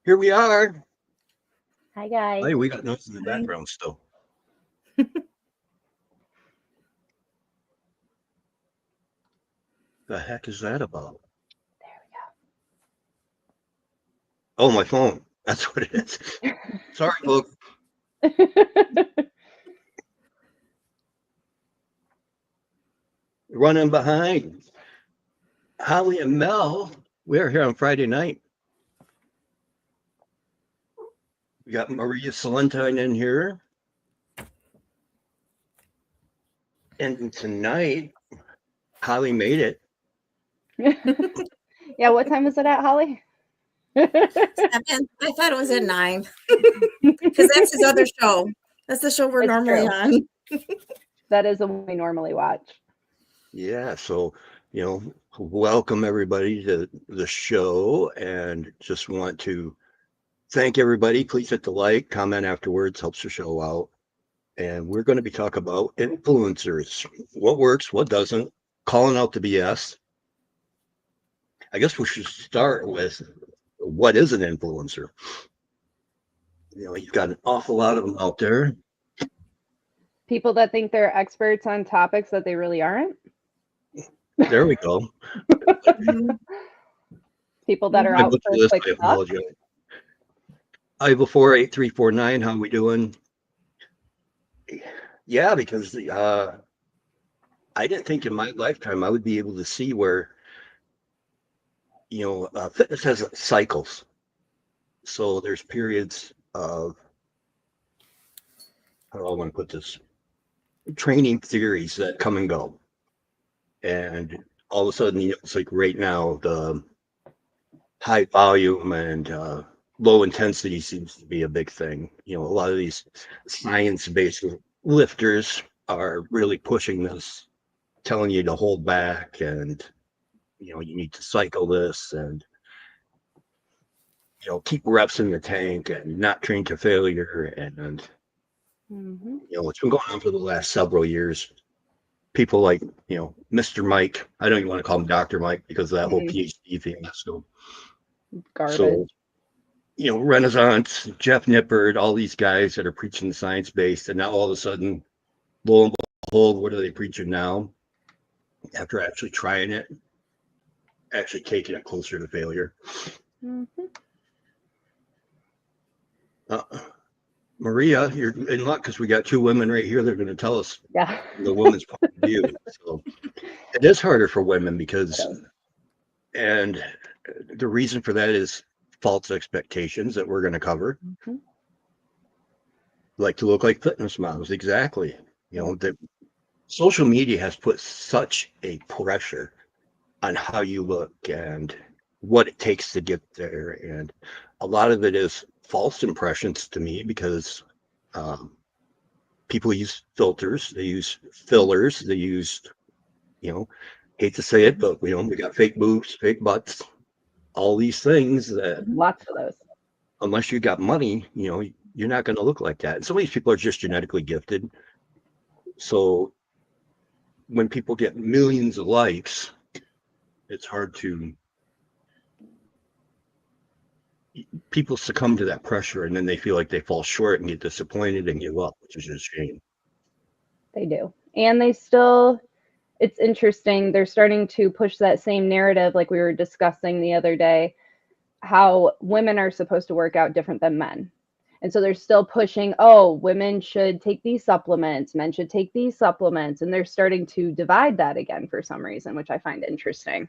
Here we are. Hi, guys. Hey, we got noise in the background still. The heck is that about? There Oh, my phone. That's what it is. Sorry, folks. we go. Running behind. Holly and Mel, we're here on Friday night. We got Maria Salentine in here. And tonight, Holly made it. Yeah, what time is it at, Holly? 7. I thought it was at 9 because that's his other show. That's the show we're It's normally true. on. That is the one we normally watch. Yeah, so, welcome everybody to the show, and just want to thank everybody. Please hit the like, comment afterwards, helps the show out. And we're going to be talking about influencers, what works, what doesn't, calling out the BS. I guess we should start with what is an influencer? You've got an awful lot of them out there. People that think they're experts on topics that they really aren't. There we go. People that are out for quick I stuff. apologize. Before 8349, how we doing? Yeah, because I didn't think in my lifetime I would be able to see where fitness has cycles. So there's periods of, how do I want to put this, training theories that come and go. And all of a sudden, it's like right now, the high volume and low intensity seems to be a big thing. A lot of these science-based lifters are really pushing this, telling you to hold back, and you need to cycle this, and keep reps in the tank and not train to failure. And it's been going on for the last several years. People like Mr. Mike. I don't even want to call him Dr. Mike because of that whole PhD thing. So Garbage. So Renaissance, Jeff Nippard, all these guys that are preaching the science-based, and now all of a sudden, lo and behold, what are they preaching now? After actually trying it, actually taking it closer to failure. Maria, you're in luck because we got two women right here that are going to tell us the woman's point of view. So it is harder for women because, and the reason for that is false expectations that we're going to cover. Like to look like fitness models. Exactly. That social media has put such a pressure on how you look and what it takes to get there. And a lot of it is false impressions to me because people use filters, they use fillers, they use, hate to say it, but we got fake boobs, fake butts, all these things that lots of those. Unless you got money, you're not going to look like that. And some of these people are just genetically gifted. So when people get millions of likes, it's hard to, people succumb to that pressure, and then they feel like they fall short and get disappointed and give up, which is a shame. They do. And they still, it's interesting, they're starting to push that same narrative like we were discussing the other day, how women are supposed to work out different than men. And so they're still pushing, women should take these supplements, men should take these supplements. And they're starting to divide that again for some reason, which I find interesting.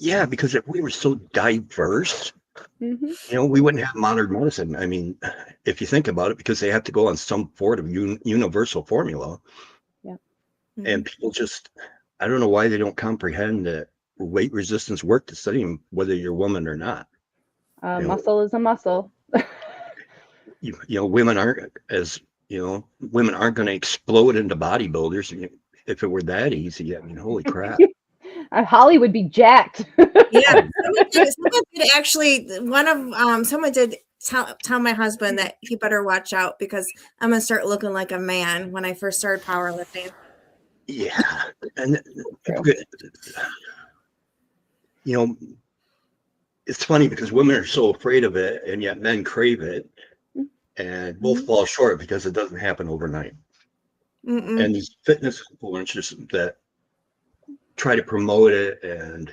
Yeah, because if we were so diverse, we wouldn't have modern medicine. I mean, if you think about it, because they have to go on some sort of universal formula. Yeah. And people just, I don't know why they don't comprehend that weight resistance work to study whether you're a woman or not. Muscle is a muscle. Women aren't women aren't going to explode into bodybuilders. If it were that easy, I mean, holy crap. Holly would be jacked. Yeah, someone did actually. Someone did tell my husband that he better watch out because I'm gonna start looking like a man when I first started powerlifting. Yeah, and it's funny because women are so afraid of it, and yet men crave it, and both fall short because it doesn't happen overnight. Mm-mm. And these fitness influencers that try to promote it, and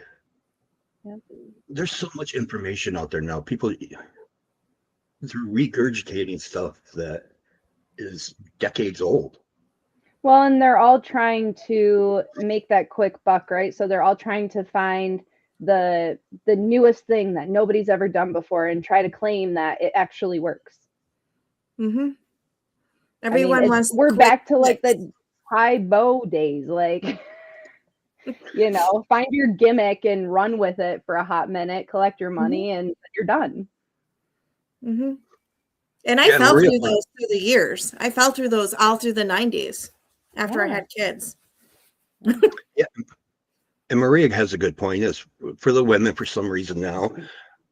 there's so much information out there now. People they're regurgitating stuff that is decades old. Well, and they're all trying to make that quick buck, right? So they're all trying to find the newest thing that nobody's ever done before and try to claim that it actually works. Mm-hmm. I mean, Everyone wants. we're quick back to like fix. the high bow days, like you know, find your gimmick and run with it for a hot minute, collect your money, and you're done. Mm-hmm. And I Yeah, fell Maria, through those through the years. I fell through those all through the 90s after I Yeah. had kids. yeah, and Maria has a good point. Is for the women, for some reason now,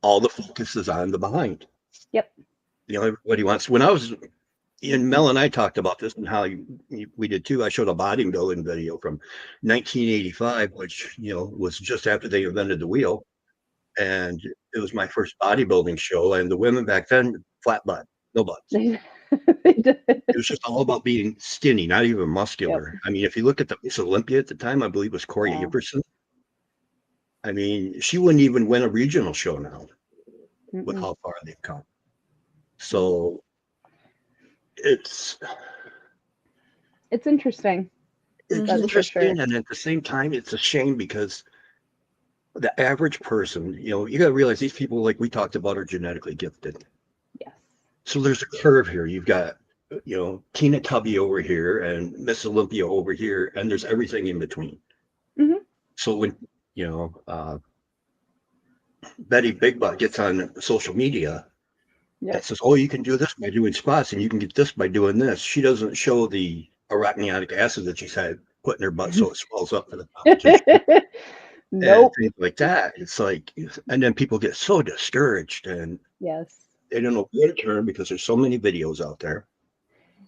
all the focus is on the behind. Yep. You know, everybody wants. When I was in Mel and I talked about this and how we did too. I showed a bodybuilding video from 1985, which was just after they invented the wheel, and it was my first bodybuilding show. And the women back then, flat butt, no butts. They did. It was just all about being skinny, not even muscular. Yep. I mean, if you look at the Miss Olympia at the time, I believe it was Corey Yeah. Ipperson. I mean, she wouldn't even win a regional show now with how far they've come. So it's interesting. it's That's for interesting, sure. and at the same time, it's a shame because the average person, you got to realize these people, like we talked about, are genetically gifted. Yes. So there's a curve here. You've got, Tina Tubby over here and Miss Olympia over here, and there's everything in between. Mhm. So when, Betty Big Butt gets on social media Yep. and says, oh, you can do this by doing spots and you can get this by doing this. She doesn't show the arachidonic acid that she's had put in her butt so it swells up for the competition. Nope. And things like that. It's like, and then people get so discouraged and Yes. they don't know where to turn because there's so many videos out there.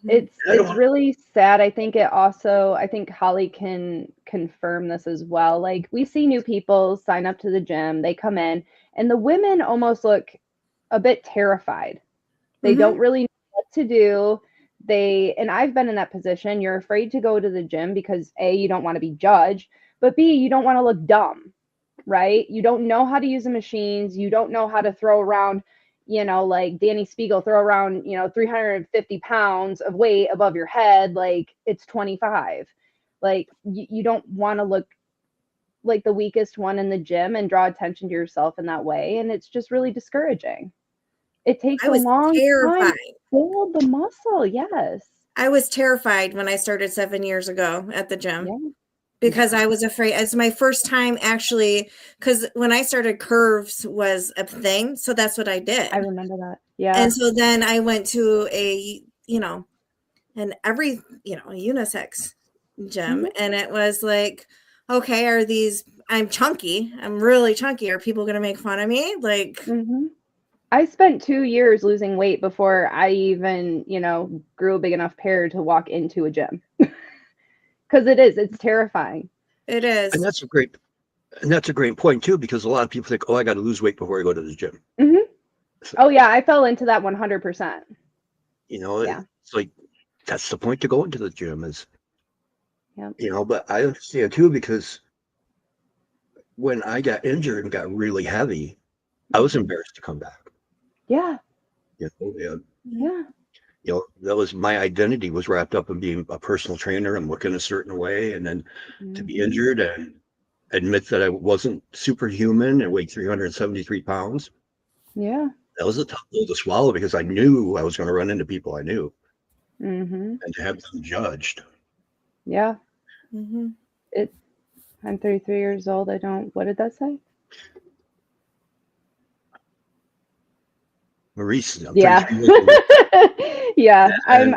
It's really sad. I think Holli can confirm this as well. Like we see new people sign up to the gym, they come in, and the women almost look a bit terrified. They don't really know what to do. And I've been in that position. You're afraid to go to the gym because A, you don't want to be judged, but B, you don't want to look dumb, right? You don't know how to use the machines. You don't know how to throw around, like Danny Spiegel, throw around, 350 pounds of weight above your head like it's 25. Like you don't want to look like the weakest one in the gym and draw attention to yourself in that way. And it's just really discouraging. It takes a long time to build the muscle. Yes. I was terrified when I started 7 years ago at the gym. Yeah. Because I was afraid. It's my first time actually, because when I started, curves was a thing. So that's what I did. I remember that. Yeah. And so then I went to a unisex gym. And it was like, okay, I'm chunky. I'm really chunky. Are people going to make fun of me? Like, I spent 2 years losing weight before I even, grew a big enough pair to walk into a gym. Because it's terrifying. It is. And that's a great point too, because a lot of people think, oh, I got to lose weight before I go to the gym. So, oh yeah, I fell into that 100%. It's like, that's the point to go into the gym is, but I understand too, because when I got injured and got really heavy, I was embarrassed to come back. Yeah. Yeah. That was my identity was wrapped up in being a personal trainer and looking a certain way. And then to be injured and admit that I wasn't superhuman and weighed 373 pounds. Yeah. That was a tough pill to swallow because I knew I was going to run into people I knew. And to have them judged. Yeah. I'm 33 years old. What did that say? Maurice. Yeah. Yeah. I'm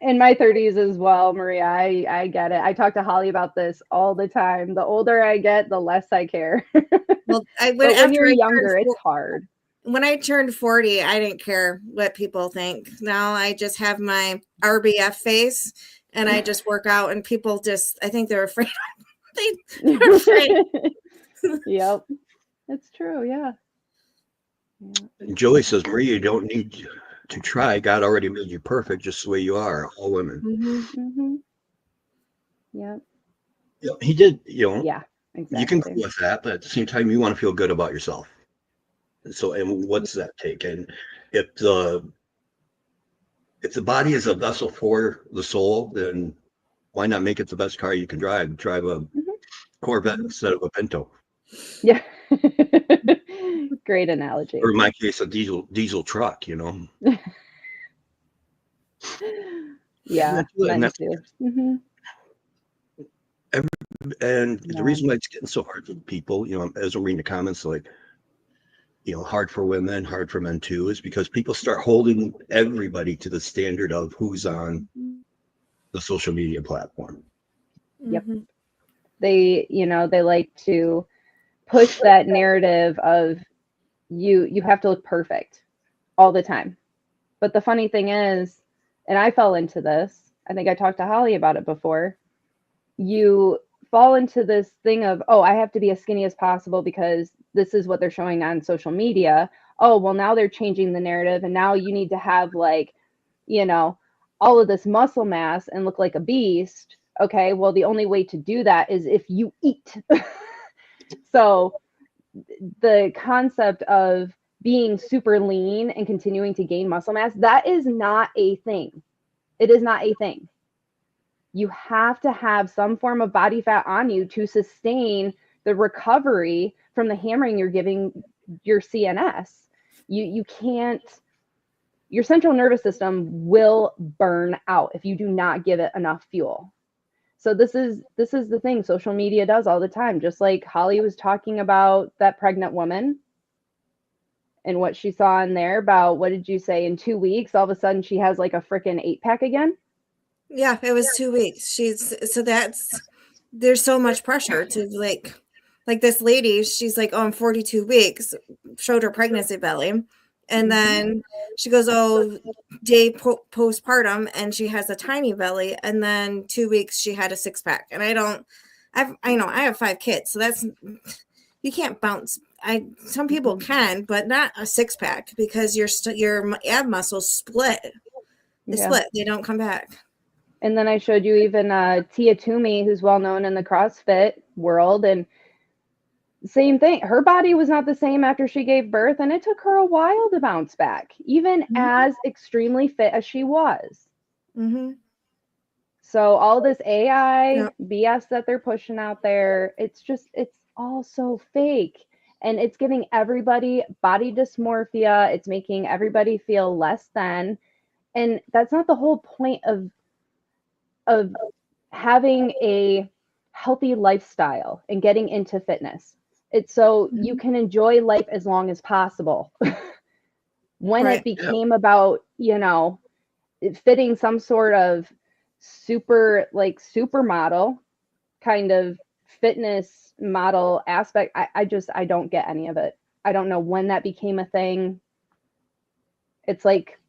in my 30s as well, Maria. I get it. I talk to Holli about this all the time. The older I get, the less I care. Well, but when you're younger, it's hard. When I turned 40, I didn't care what people think. Now I just have my RBF face and I just work out and people I think they're afraid. They're afraid. Yep. It's true. Yeah. And Joey says, Maria, you don't need to try. God already made you perfect just the way you are, all women. Yeah. He did, Yeah, exactly. You can go with that, but at the same time, you want to feel good about yourself. So, and what's that take? And if the body is a vessel for the soul, then why not make it the best car you can drive? Drive a Corvette instead of a Pinto. Yeah. Great analogy. Or in my case, a diesel truck, Yeah, and mine too. And the reason why it's getting so hard for people, as I'm reading the comments, like, hard for women, hard for men too, is because people start holding everybody to the standard of who's on the social media platform. Yep. They, they like to push that narrative of you have to look perfect all the time. But the funny thing is, and I fell into this, I think I talked to Holly about it before, you fall into this thing of, oh, I have to be as skinny as possible because this is what they're showing on social media. Oh, well, now they're changing the narrative and now you need to have like, all of this muscle mass and look like a beast. Okay, well, the only way to do that is if you eat. So the concept of being super lean and continuing to gain muscle mass, that is not a thing. It is not a thing. You have to have some form of body fat on you to sustain the recovery from the hammering you're giving your CNS. You can't, your central nervous system will burn out if you do not give it enough fuel. So this is the thing social media does all the time. Just like Holly was talking about that pregnant woman and what she saw in there about, what did you say, in 2 weeks, all of a sudden she has like a freaking 8-pack again? Yeah, it was 2 weeks. There's so much pressure to like this lady, she's like, oh, I'm 42 weeks, showed her pregnancy belly. And then she goes, oh, day postpartum, and she has a tiny belly. And then 2 weeks, she had a 6-pack. And I have 5 kids. So you can't bounce. Some people can, but not a 6-pack because your ab muscles split. They split. They don't come back. And then I showed you even Tia Toomey, who's well known in the CrossFit world, and same thing. Her body was not the same after she gave birth, and it took her a while to bounce back, even as extremely fit as she was. So all this AI BS that they're pushing out there, it's all so fake. And it's giving everybody body dysmorphia. It's making everybody feel less than. And that's not the whole point of having a healthy lifestyle and getting into fitness. It's so you can enjoy life as long as possible. When it became about, fitting some sort of supermodel kind of fitness model aspect, I don't get any of it. I don't know when that became a thing. It's like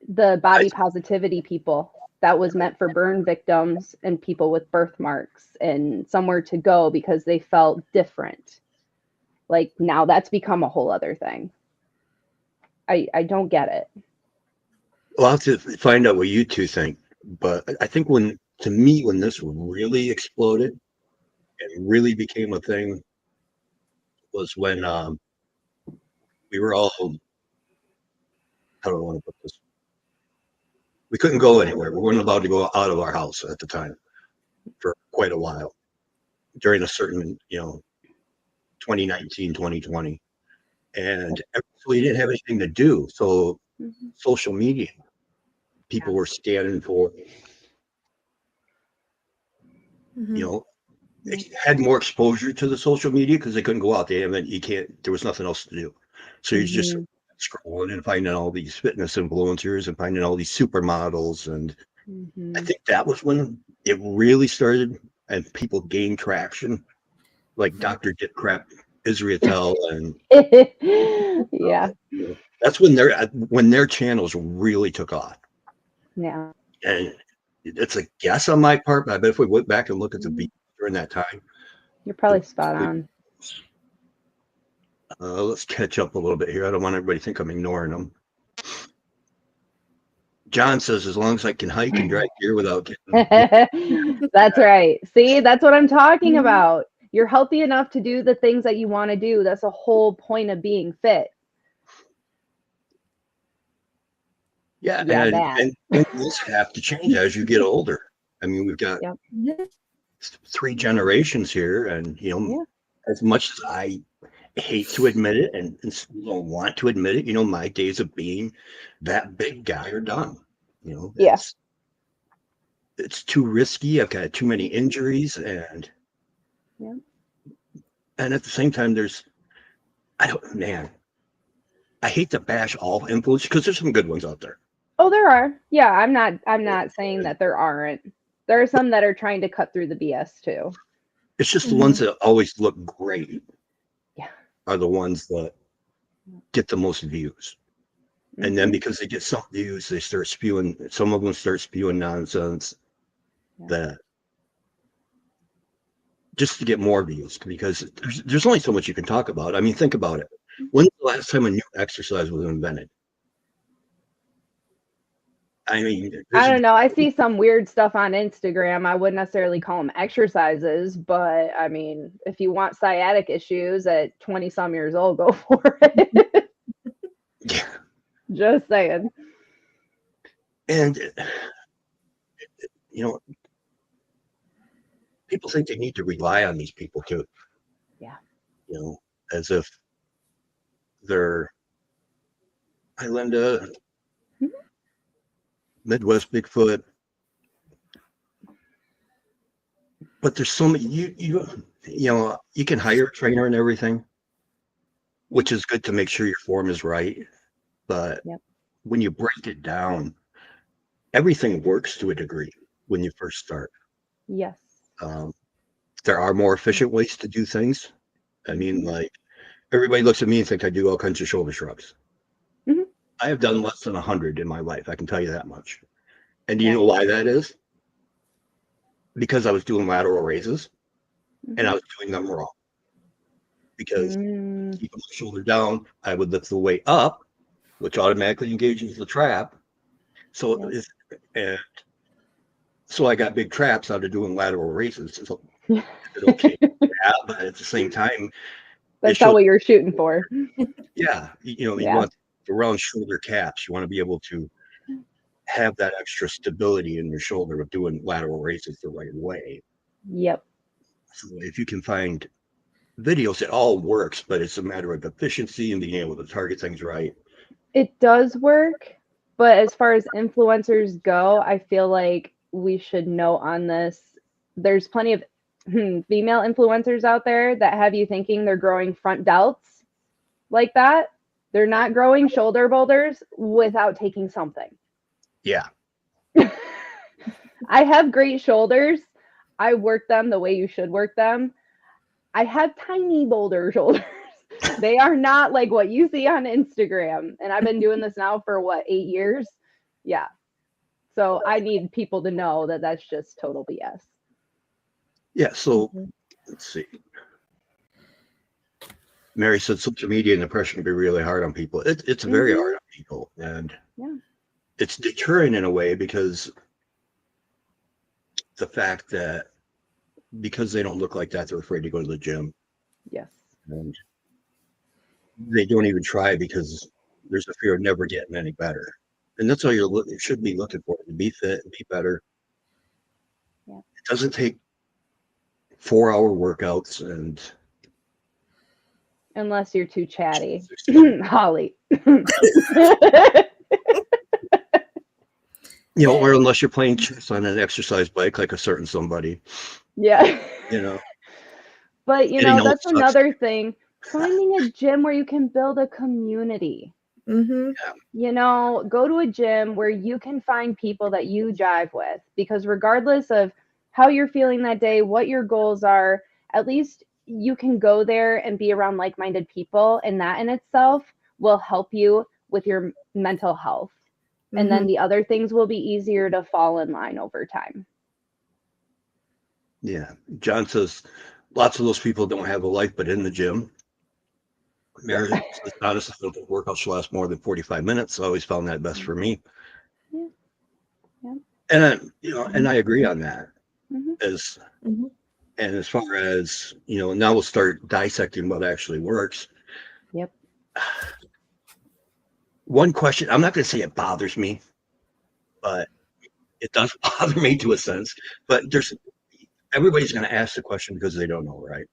the body positivity people. That was meant for burn victims and people with birthmarks and somewhere to go because they felt different. Like now that's become a whole other thing. I don't get it. I'll have to find out what you two think. But I think when this really exploded and really became a thing was when we were all, how do I want to put this? We couldn't go anywhere. We weren't allowed to go out of our house at the time for quite a while during a certain, 2019, 2020. And we didn't have anything to do. So social media, people were scanning for, they had more exposure to the social media because they couldn't go out there. There was nothing else to do. So you're just scrolling and finding all these fitness influencers and finding all these supermodels. And I think that was when it really started and people gained traction, like Dr. Dip Crap Israel and that's when their channels really took off. Yeah. And it's a guess on my part, but I bet if we went back and look at the beat during that time, you're probably spot on. Let's catch up a little bit here. I don't want everybody to think I'm ignoring them. John says, as long as I can hike and drive gear without getting. That's right. See, that's what I'm talking Mhm. about. You're healthy enough to do the things that you want to do. That's the whole point of being fit. Yeah, Yeah, that. and things have to change as you get older. I mean, we've got Yep. 3 generations here, and Yeah. as much as I hate to admit it and don't want to admit it, my days of being that big guy are done. Yeah. It's too risky. I've got too many injuries, and Yeah. and at the same time, I hate to bash all influencers because there's some good ones out there. Oh, there are. Yeah, I'm not saying that there aren't. There are some that are trying to cut through the BS too. It's just the ones that always look great. Yeah. Are the ones that get the most views. And then because they get some views, they start spewing. Some of them start spewing nonsense that just to get more views, because there's only so much you can talk about. I mean, think about it. When's the last time a new exercise was invented? I mean, I don't know. I see some weird stuff on Instagram. I wouldn't necessarily call them exercises, but I mean, if you want sciatic issues at 20 some years old, go for it. yeah. Just saying. And people think they need to rely on these people too. Yeah. As if they're Linda, Midwest Bigfoot. But there's so many you can hire a trainer and everything, which is good to make sure your form is right. But when you break it down, everything works to a degree when you first start. Yes. There are more efficient ways to do things. I mean, like, everybody looks at me and think I do all kinds of shoulder shrugs. I have done less than 100 in my life. I can tell you that much. And do you know why that is? Because I was doing lateral raises and I was doing them wrong. Because keeping my shoulder down, I would lift the weight up, which automatically engages the trap. So so I got big traps out of doing lateral raises. So is it okay? Yeah, but at the same time, that's not what you're shooting for. Yeah, you want the round shoulder caps. You want to be able to have that extra stability in your shoulder with doing lateral raises the right way. Yep. So if you can find videos, it all works, but it's a matter of efficiency and being able to target things right. It does work, but as far as influencers go, I feel like we should know on this. There's plenty of female influencers out there that have you thinking they're growing front delts like that. They're not growing shoulder boulders without taking something. Yeah. I have great shoulders. I work them the way you should work them. I have tiny boulder shoulders. They are not like what you see on Instagram. And I've been doing this now for 8 years? Yeah. So I need people to know that that's just total BS. Yeah. So let's see. Mary said social media and the pressure can be really hard on people. It's very hard on people. And it's deterring in a way because the fact that because they don't look like that, they're afraid to go to the gym. Yes. And they don't even try because there's a fear of never getting any better. And that's all you should be looking for, to be fit and be better. Yeah. It doesn't take 4-hour workouts and unless you're too chatty. Holly. or unless you're playing chess on an exercise bike like a certain somebody. Yeah. But that's another thing. Finding a gym where you can build a community. Go to a gym where you can find people that you jive with, because regardless of how you're feeling that day, what your goals are, at least you can go there and be around like-minded people, and that in itself will help you with your mental health. And then the other things will be easier to fall in line over time. Yeah. John says lots of those people don't have a life but in the gym. Meredith says, honestly, I don't think workouts should last more than 45 minutes. I always found that best for me. Yeah. Yeah. And and I agree on that. Mm-hmm. And as far as, now we'll start dissecting what actually works. Yep. One question, I'm not going to say it bothers me, but it does bother me to a sense. But everybody's going to ask the question because they don't know, right?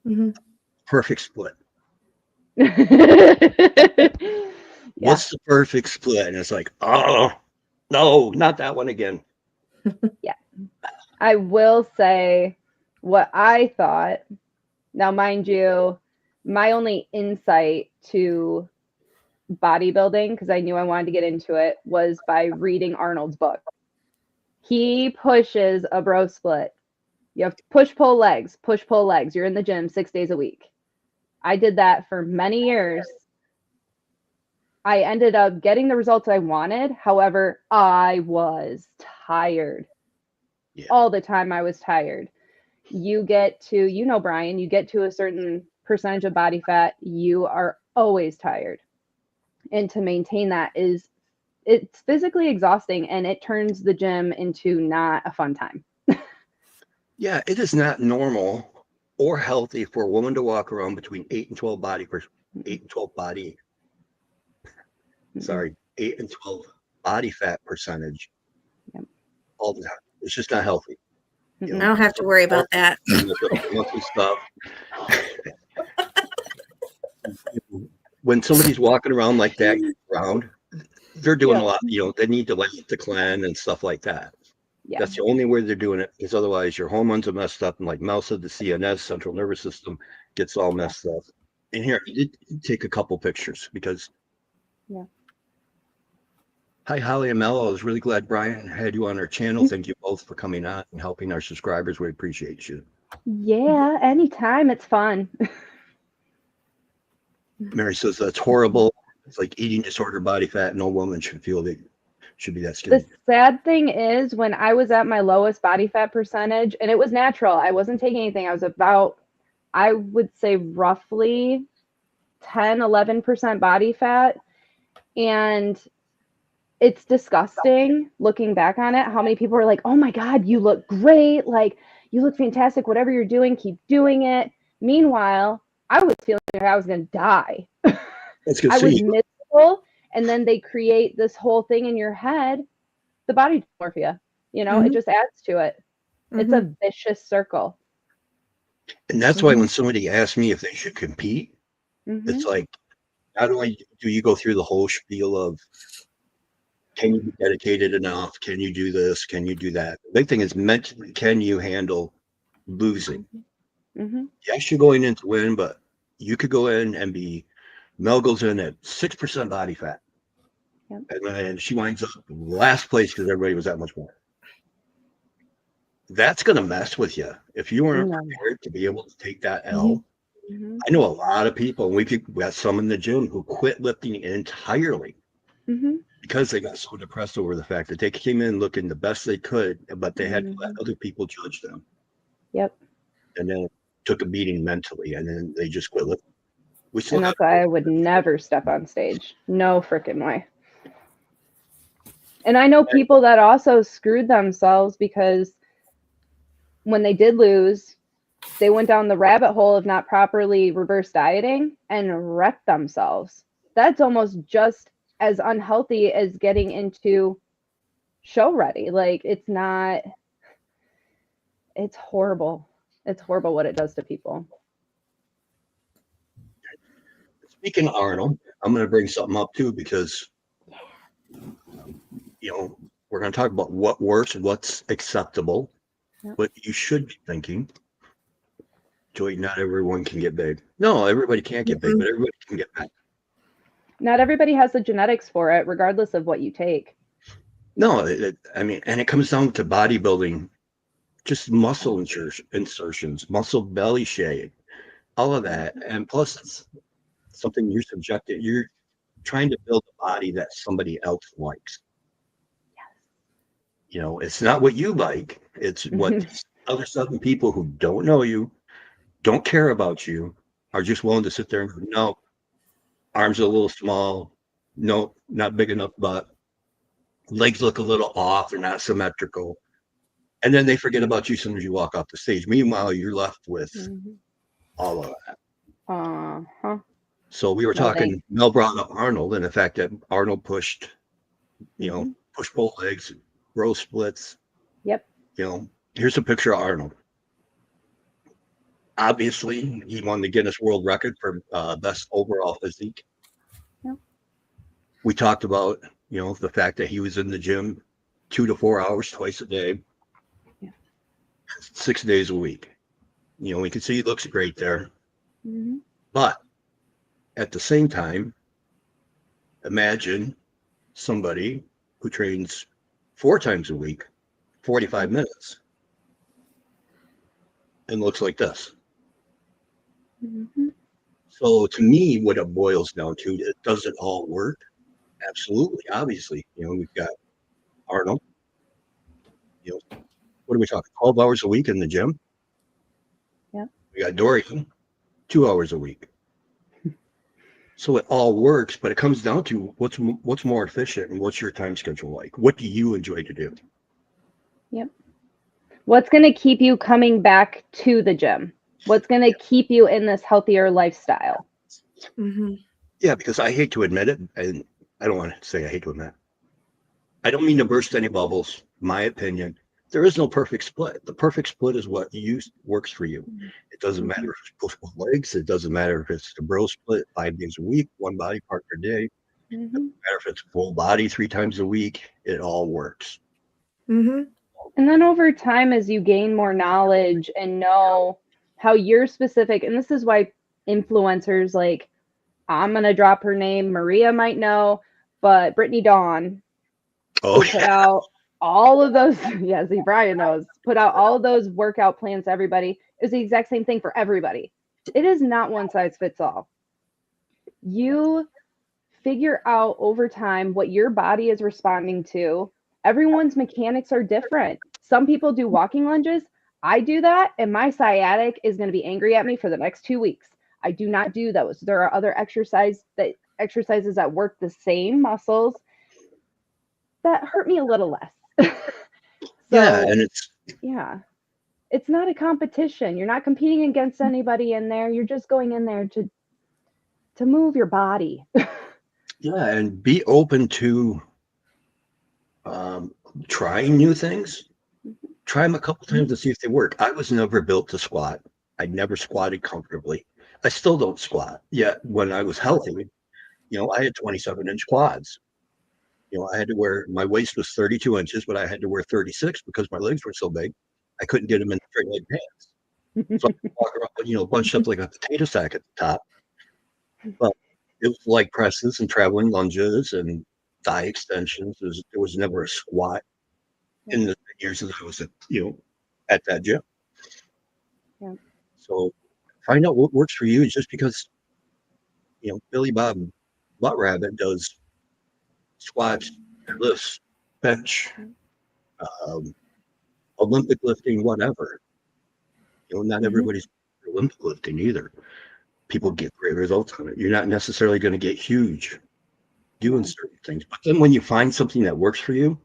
Mm-hmm. Perfect split. Yeah. What's the perfect split? And it's like, oh, no, not that one again. Yeah. I will say what I thought. Now, mind you, my only insight to bodybuilding, because I knew I wanted to get into it, was by reading Arnold's book. He pushes a bro split. You have push, pull, legs, push, pull, legs. You're in the gym 6 days a week. I did that for many years. I ended up getting the results I wanted. However, I was tired. Yeah. All the time I was tired. You get to, Brian, you get to a certain percentage of body fat, you are always tired. And to maintain that it's physically exhausting, and it turns the gym into not a fun time. Yeah, it is not normal or healthy for a woman to walk around between 8 and 12 body, 8 and 12 body fat percentage. Yep. All the time. It's just not healthy. I don't have to worry about that. Stuff. When somebody's walking around like that, they're doing a lot. They need to let the clan and stuff like that. Yeah. That's the only way they're doing it, because otherwise your hormones are messed up. And like Mel said, the CNS, central nervous system, gets all messed up. And here, you did take a couple pictures because. Yeah. Hi, Holli and Mel. I was really glad Brian had you on our channel. Thank you both for coming on and helping our subscribers. We appreciate you. Yeah, anytime. It's fun. Mary says that's horrible. It's like eating disorder, body fat. No woman should feel they should be that skinny. The sad thing is, when I was at my lowest body fat percentage, and it was natural, I wasn't taking anything. I was about, I would say roughly 10, 11% body fat. And it's disgusting looking back on it, how many people are like, oh my God, you look great. Like, you look fantastic. Whatever you're doing, keep doing it. Meanwhile, I was feeling like I was going to die. I was miserable. And then they create this whole thing in your head, the body dysmorphia, it just adds to it. Mm-hmm. It's a vicious circle. And that's why when somebody asks me if they should compete, it's like, not only do you go through the whole spiel of, can you be dedicated enough? Can you do this? Can you do that? The big thing is mentally, can you handle losing? Yes, you're going in to win, but you could go in and Mel goes in at 6% body fat. Yep. And then she winds up last place because everybody was that much more. That's going to mess with you if you weren't prepared to be able to take that L. I know a lot of people, we got some in the gym who quit lifting entirely because they got so depressed over the fact that they came in looking the best they could, but they had to let other people judge them. Yep. And then took a beating mentally, and then they just quit lifting. And that's why I would never step on stage. No freaking way. And I know people that also screwed themselves because when they did lose, they went down the rabbit hole of not properly reverse dieting and wrecked themselves. That's almost just as unhealthy as getting into show ready. Like, it's horrible. It's horrible what it does to people. Speaking of Arnold, I'm going to bring something up too, because, we're going to talk about what works and what's acceptable. But you should be thinking, Joy, not everyone can get big. No, everybody can't get big, but everybody can get big. Not everybody has the genetics for it, regardless of what you take. No, and it comes down to bodybuilding, just muscle insertions, muscle belly shape, all of that. And plus, it's something you're subjected. You're trying to build a body that somebody else likes. Yes. It's not what you like. It's what other 7 people who don't know you, don't care about you, are just willing to sit there and go, no, arms are a little small. No, not big enough butt. Legs look a little off. They're not symmetrical. And then they forget about you as soon as you walk off the stage. Meanwhile, you're left with all of that. Uh-huh. So we were talking, Mel brought up Arnold and the fact that Arnold pushed, push pull legs, row splits. Yep. Here's a picture of Arnold. Obviously, he won the Guinness World Record for best overall physique. Yep. We talked about, the fact that he was in the gym 2 to 4 hours twice a day, 6 days a week. We can see he looks great there. But at the same time, imagine somebody who trains 4 times a week, 45 minutes, and looks like this. So to me, what it boils down to, does it all work? Absolutely. Obviously, we've got Arnold. What are we talking? 12 hours a week in the gym? Yeah. We got Dorian, 2 hours a week. So it all works, but it comes down to what's more efficient and what's your time schedule like? What do you enjoy to do? Yep. What's going to keep you coming back to the gym? What's going to keep you in this healthier lifestyle? Yeah, because I hate to admit it, and I don't want to say I hate to admit it. I don't mean to burst any bubbles. My opinion, there is no perfect split. The perfect split is what works for you. It doesn't matter if it's push-pull legs. It doesn't matter if it's the bro split 5 days a week, 1 body part per day. It doesn't matter if it's full body 3 times a week. It all works. And then over time, as you gain more knowledge and know how you're specific, and this is why influencers like, I'm going to drop her name, Maria might know, but Brittany Dawn, who put out all of those, see, Brian knows, put out all of those workout plans to everybody. It's the exact same thing for everybody. It is not one size fits all. You figure out over time what your body is responding to. Everyone's mechanics are different. Some people do walking lunges. I do that, and my sciatic is going to be angry at me for the next 2 weeks. I do not do those. There are other exercises that work the same muscles that hurt me a little less. It's not a competition. You're not competing against anybody in there. You're just going in there to move your body. And be open to trying new things. Try them a couple times to see if they work. I was never built to squat. I never squatted comfortably. I still don't squat. Yet when I was healthy, I had 27-inch quads. I had to wear, my waist was 32 inches, but I had to wear 36 because my legs were so big. I couldn't get them in straight leg pants. So I would walk around, bunched up like a potato sack at the top. But it was leg presses and traveling lunges and thigh extensions. There was never a squat in the years that I was at that gym. Yeah. So find out what works for you. Just because Billy Bob Butt Rabbit does squats, lifts, bench, Olympic lifting, whatever. Not everybody's Olympic lifting either. People get great results on it. You're not necessarily going to get huge doing certain things. But then when you find something that works for you,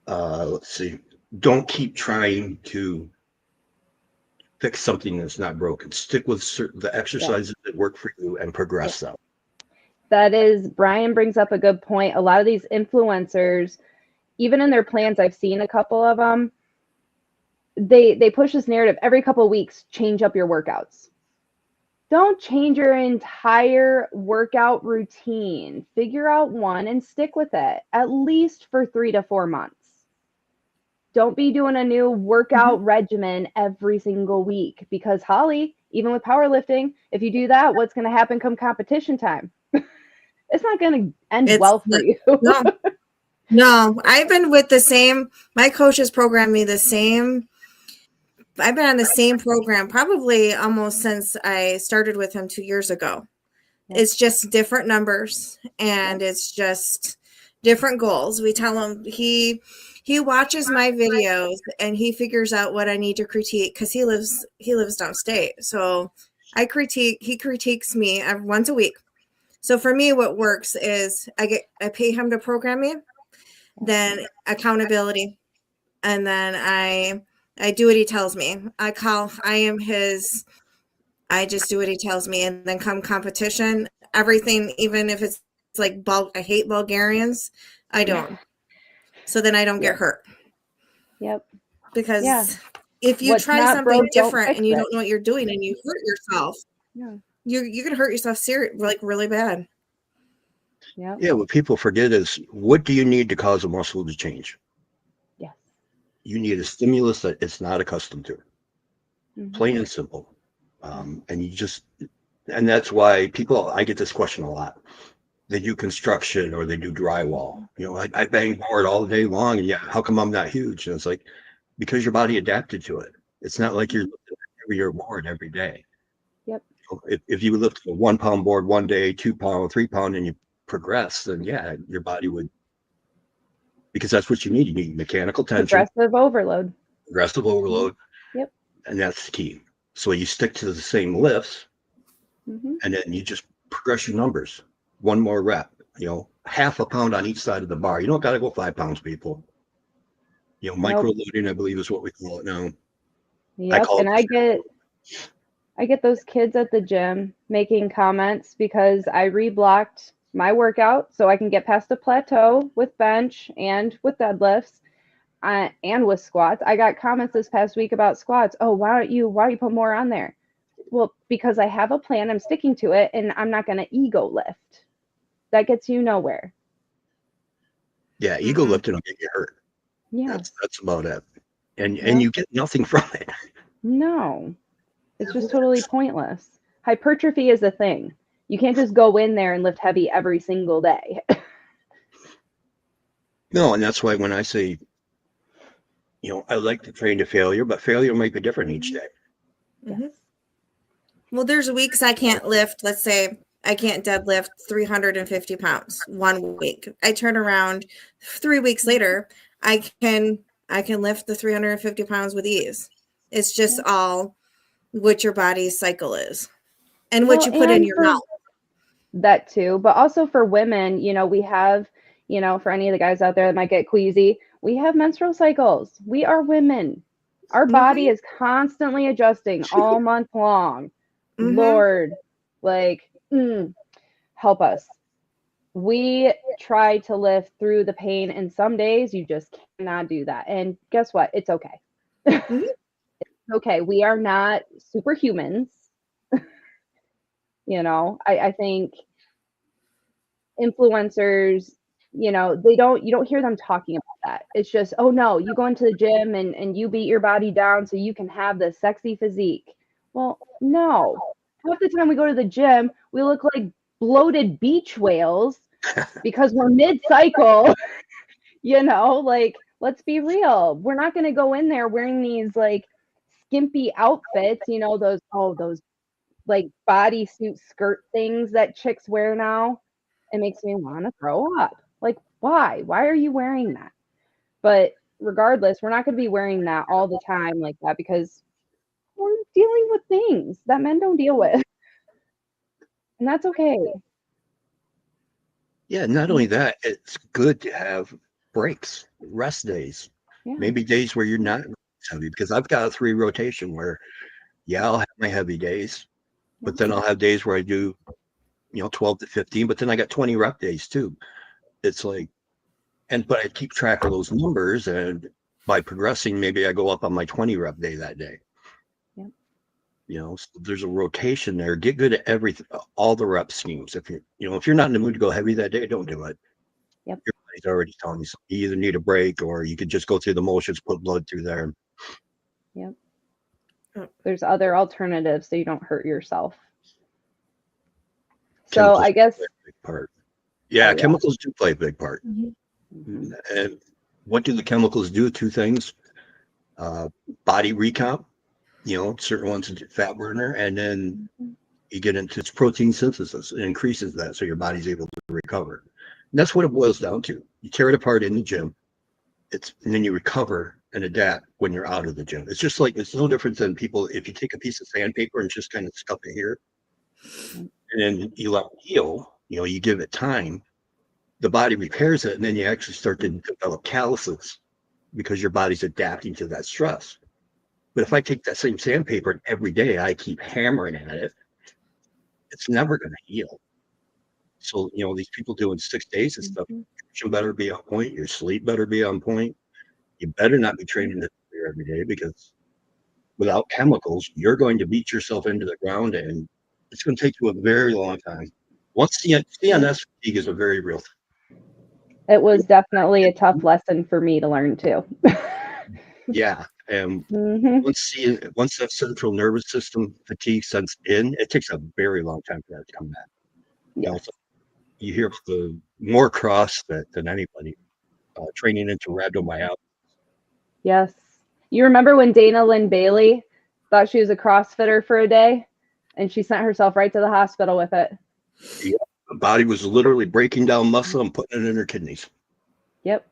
let's see, don't keep trying to fix something that's not broken. Stick with the exercises that work for you and progress them. That is, Brian brings up a good point. A lot of these influencers, even in their plans, I've seen a couple of them, they push this narrative every couple of weeks, change up your workouts. Don't change your entire workout routine. Figure out one and stick with it, at least for 3 to 4 months. Don't be doing a new workout regimen every single week, because Holly, even with powerlifting, if you do that, what's going to happen come competition time? It's not going to end well for you. No, I've been with the same, my coaches programmed me the same. I've been on the same program probably almost since I started with him 2 years ago. It's just different numbers and it's just different goals. We tell him he watches my videos and he figures out what I need to critique because he lives downstate. So he critiques me once a week. So for me, what works is I pay him to program me, then accountability, and then I do what he tells me. I just do what he tells me, and then come competition, everything, even if it's like I hate Bulgarians, I don't. So then I don't get hurt. Yep. Because if you What's try not something broke, don't different fix and you it. don't know what you're doing and you hurt yourself, you can hurt yourself like really bad. Yeah. Yeah, what people forget is, what do you need to cause a muscle to change? Yes. You need a stimulus that it's not accustomed to. Plain and simple. And that's why I get this question a lot. They do construction or they do drywall. I bang board all day long, and how come I'm not huge? And it's like, because your body adapted to it. It's not like you're lifting your board every day. Yep. If you lift a 1 pound board one day, 2 pound, 3 pound, and you progress, then your body would, because that's what you need. You need mechanical tension. Progressive overload. Yep. And that's the key. So you stick to the same lifts, and then you just progress your numbers. One more rep, half a pound on each side of the bar. You don't got to go 5 pounds, people. Micro loading, I believe, is what we call it now. Yep. I get those kids at the gym making comments because I reblocked my workout so I can get past a plateau with bench and with deadlifts and with squats. I got comments this past week about squats. Oh, why don't you put more on there? Well, because I have a plan, I'm sticking to it, and I'm not going to ego lift. That gets you nowhere. Yeah, ego lifting will get you hurt. Yeah. That's about it. And you get nothing from it. No. It's just totally pointless. Hypertrophy is a thing. You can't just go in there and lift heavy every single day. No, and that's why when I say, I like to train to failure, but failure might be different each day. Well, there's weeks I can't lift. Let's say I can't deadlift 350 pounds 1 week. I turn around 3 weeks later, I can lift the 350 pounds with ease. It's just all what your body's cycle is and what you put in your mouth. That too. But also for women, we have, for any of the guys out there that might get queasy, we have menstrual cycles. We are women. Our body is constantly adjusting all month long. Lord, help us. We try to live through the pain, and some days you just cannot do that. And guess what? It's okay. It's okay. We are not superhumans. I think influencers, you don't hear them talking about that. It's just, oh no, you go into the gym and you beat your body down so you can have this sexy physique. Well, no. Half the time we go to the gym, we look like bloated beach whales because we're mid-cycle. Let's be real. We're not going to go in there wearing these skimpy outfits, those bodysuit skirt things that chicks wear now. It makes me want to throw up. Why? Why are you wearing that? But regardless, we're not going to be wearing that all the time like that because we're dealing with things that men don't deal with. And that's okay. Yeah, not only that, it's good to have breaks, rest days, maybe days where you're not heavy, because I've got a 3 rotation where, I'll have my heavy days, but then I'll have days where I do, 12 to 15, but then I got 20 rep days too. It's but I keep track of those numbers, and by progressing, maybe I go up on my 20 rep day that day. So there's a rotation there. Get good at everything, all the rep schemes. If you're not in the mood to go heavy that day, don't do it. Yep. Your body's already telling you something. You either need a break or you could just go through the motions, put blood through there. Yep. There's other alternatives so you don't hurt yourself. So I guess big part. Chemicals do play a big part. And what do the chemicals do? 2 things. Body recomp. Certain ones are fat burner, and then you get into its protein synthesis. It increases that, so your body's able to recover. And that's what it boils down to. You tear it apart in the gym, and then you recover and adapt when you're out of the gym. It's just like, it's no different than people, if you take a piece of sandpaper and just kind of scuff it here, and then you let it heal, you give it time, the body repairs it, and then you actually start to develop calluses because your body's adapting to that stress. But if I take that same sandpaper and every day I keep hammering at it, it's never going to heal. So, these people doing 6 days and stuff, you better be on point. Your sleep better be on point. You better not be training this every day, because without chemicals, you're going to beat yourself into the ground, and it's going to take you a very long time. Once CNS fatigue is a very real thing. It was definitely a tough lesson for me to learn too. Yeah. And Mhm. once that central nervous system fatigue sets in, it takes a very long time for that to come back. Yes. You hear the more CrossFit than anybody training into rhabdomyolysis. Yes. You remember when Dana Lynn Bailey thought she was a CrossFitter for a day and she sent herself right to the hospital with it? Yeah, the body was literally breaking down muscle and putting it in her kidneys. Yep.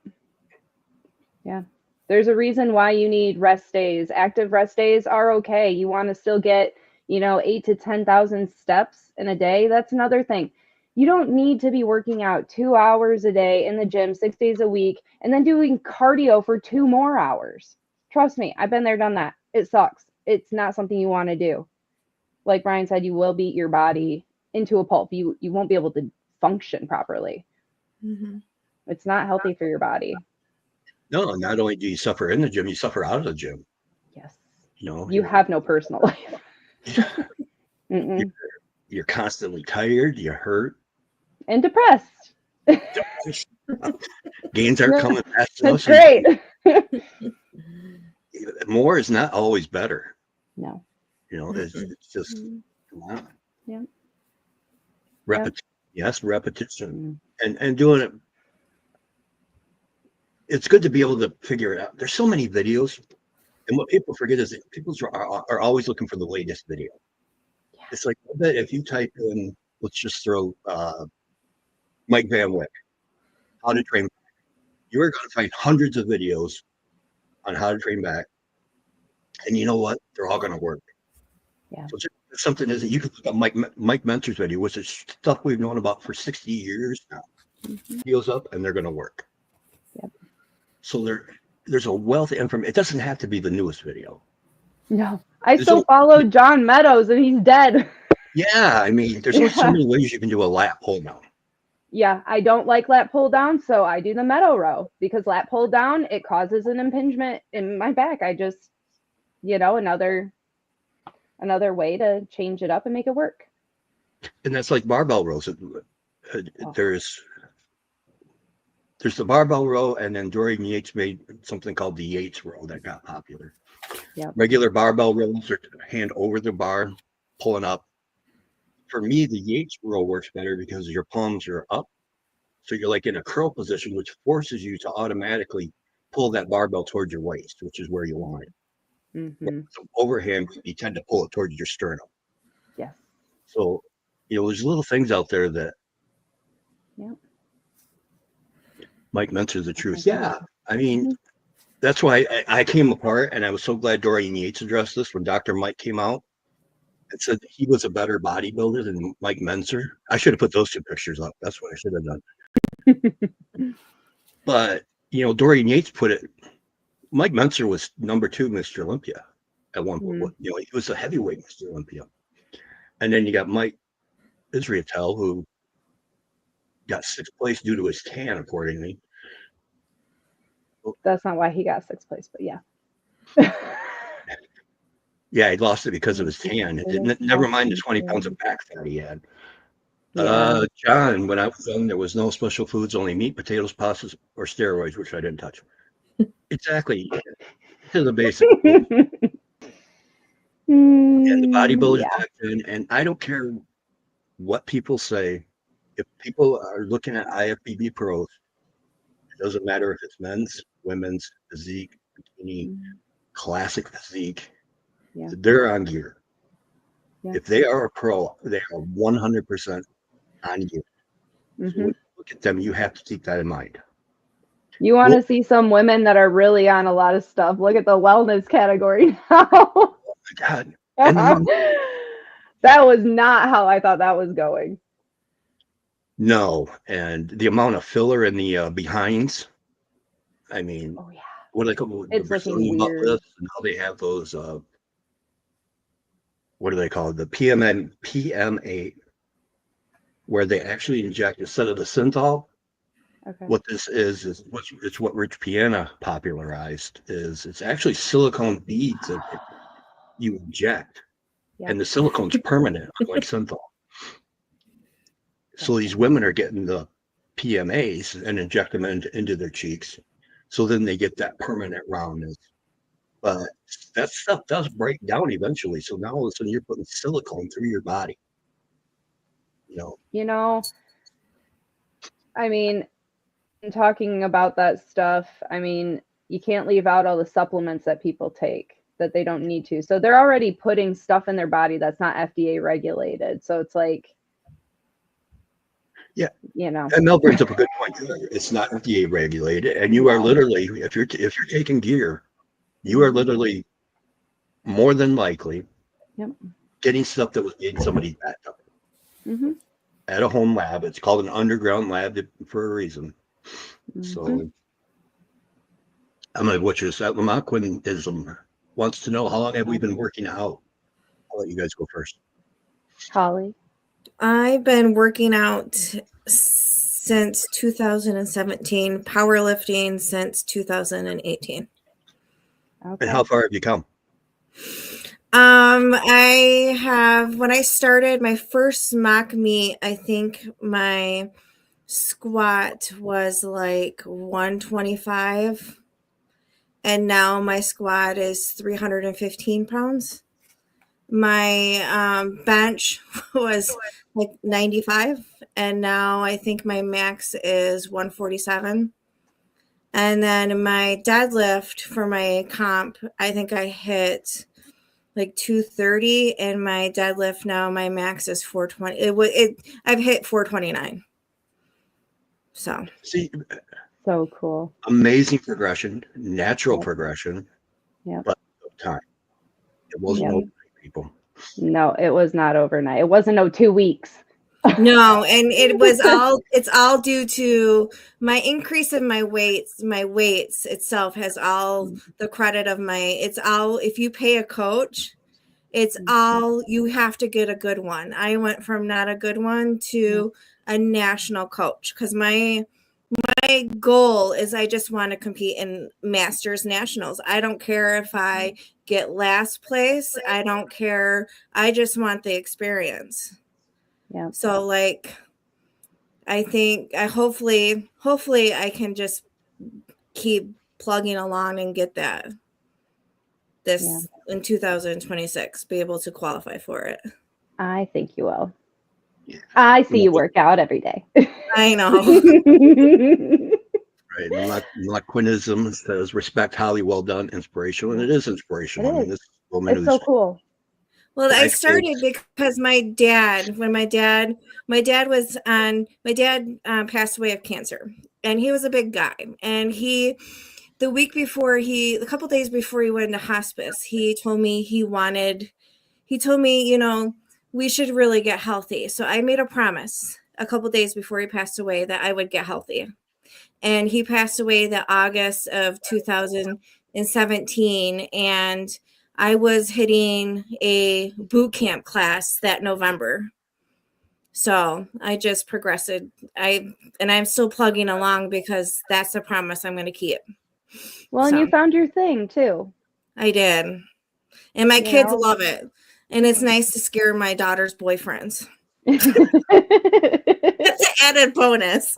Yeah. There's a reason why you need rest days. Active rest days are okay. You want to still get, 8 to 10,000 steps in a day. That's another thing. You don't need to be working out 2 hours a day in the gym 6 days a week and then doing cardio for 2 more hours. Trust me, I've been there, done that. It sucks. It's not something you want to do. Like Brian said, you will beat your body into a pulp. You won't be able to function properly. Mm-hmm. It's not healthy for your body. No, not only do you suffer in the gym, you suffer out of the gym. Yes. You have no personal life. You're constantly tired, you're hurt. And depressed. Gains aren't coming fast That's enough. great. More is not always better. No. It's just, come on. Yeah. Repetition. Yes, repetition. And doing it. It's good to be able to figure it out. There's so many videos. And what people forget is that people are always looking for the latest video. Yeah. It's like, I bet if you type in, let's just throw Mike Van Wyck, how to train back, you are going to find hundreds of videos on how to train back. And you know what? They're all going to work. Yeah. So something is that you can look at Mike Mentor's video, which is stuff we've known about for 60 years now. Videos up, and they're going to work. Yep. So there's a wealth of information. It doesn't have to be the newest video. No, I still follow John Meadows, and he's dead. Yeah, I mean, there's only so many ways you can do a lat pull down. Yeah, I don't like lat pull down, so I do the meadow row, because lat pull down, it causes an impingement in my back. I just, another way to change it up and make it work. And that's like barbell rows. There's the barbell row, and then Dorian Yates made something called the Yates row that got popular. Yep. Regular barbell rows are hand over the bar, pulling up. For me, the Yates row works better because your palms are up. So you're like in a curl position, which forces you to automatically pull that barbell towards your waist, which is where you want it. Mm-hmm. So overhand, you tend to pull it towards your sternum. Yes. So, there's little things out there that Mike Mentor's the truth. Yeah. I mean, that's why I came apart, and I was so glad Dorian Yates addressed this when Dr. Mike came out and said he was a better bodybuilder than Mike Mentor. I should have put those two pictures up. That's what I should have done. But, Dorian Yates put it, Mike Mentor was number 2 Mr. Olympia at one point. He was a heavyweight Mr. Olympia. And then you got Mike Israetel, who got 6th place due to his tan, accordingly. That's not why he got 6th place, but yeah. Yeah, he lost it because of his tan. Never mind the 20 pounds of back fat he had. John, when I was young, there was no special foods, only meat, potatoes, pastas, or steroids, which I didn't touch. Exactly. To the basic. And the bodybuilders back then, and I don't care what people say. If people are looking at IFBB pros, it doesn't matter if it's men's, women's, physique, bikini, classic physique. Yeah. They're on gear. Yeah. If they are a pro, they are 100% on gear. So when you look at them, you have to keep that in mind. You want Well, to see some women that are really on a lot of stuff. Look at the wellness category now. God, and That was not how I thought that was going. no, and the amount of filler in the behinds. I mean, Oh yeah, what do they call the it's looking Brazilian butt weird. lifts? And now they have those. What do they call it? The PMA, where they actually inject instead of the synthol. Okay. What this is it's what Rich Piana popularized. Is it's actually silicone beads that you inject, Yeah. and the silicone's permanent, like synthol. So these women are getting the PMAs and inject them into their cheeks. So then they get that permanent roundness. But that stuff does break down eventually. So now all of a sudden you're putting silicone through your body. You know, You know, I mean, in talking about that stuff, I mean, you can't leave out all the supplements that people take that they don't need to. So they're already putting stuff in their body that's not FDA regulated. So it's like, yeah. you know, And Mel brings up a good point. It's not FDA regulated, and you are literally, if you're taking gear, you are literally more than likely Yep. getting stuff that was made in somebody's bathtub hmm at a home lab. It's called an underground lab for a reason. So I'm like, what's your Lamaquinism wants to know how long have we been working out? I'll let you guys go first. Holly. I've been working out since 2017, powerlifting since 2018. Okay. And how far have you come? I have, when I started my first mock meet, I think my squat was like 125, and now my squat is 315 pounds. My bench was like 95, and now I think my max is 147. And then my deadlift for my comp, I think I hit like 230, and my deadlift now, my max is 420. I've hit 429. So See, So cool. amazing progression, natural progression, Yep. but time. It wasn't Yep. overnight, people. No, it was not overnight. It wasn't 2 weeks. no, and it's all due to my increase in my weights itself has all the credit of it's all, if you pay a coach, it's all, you have to get a good one. I went from not a good one to a national coach, because my goal is I just want to compete in Masters Nationals. I don't care if I get last place. I don't care. I just want the experience. Yeah. So like, I think hopefully I can just keep plugging along and get this in 2026, be able to qualify for it. I think you will. Yeah. I see you work out every day. I know. Right. Laquinism says respect, highly well done, inspirational, and it is inspirational. It is. I mean, this woman it's so cool. Well, I started because my dad passed away of cancer, and he was a big guy, and a couple days before he went into hospice, he told me, we should really get healthy. So I made a promise a couple days before he passed away that I would get healthy. And he passed away the August of 2017, and I was hitting a boot camp class that November. So I just progressed. I'm still plugging along because that's a promise I'm going to keep. Well, and you found your thing too. I did. And my kids love it. And it's nice to scare my daughter's boyfriends. That's an added bonus.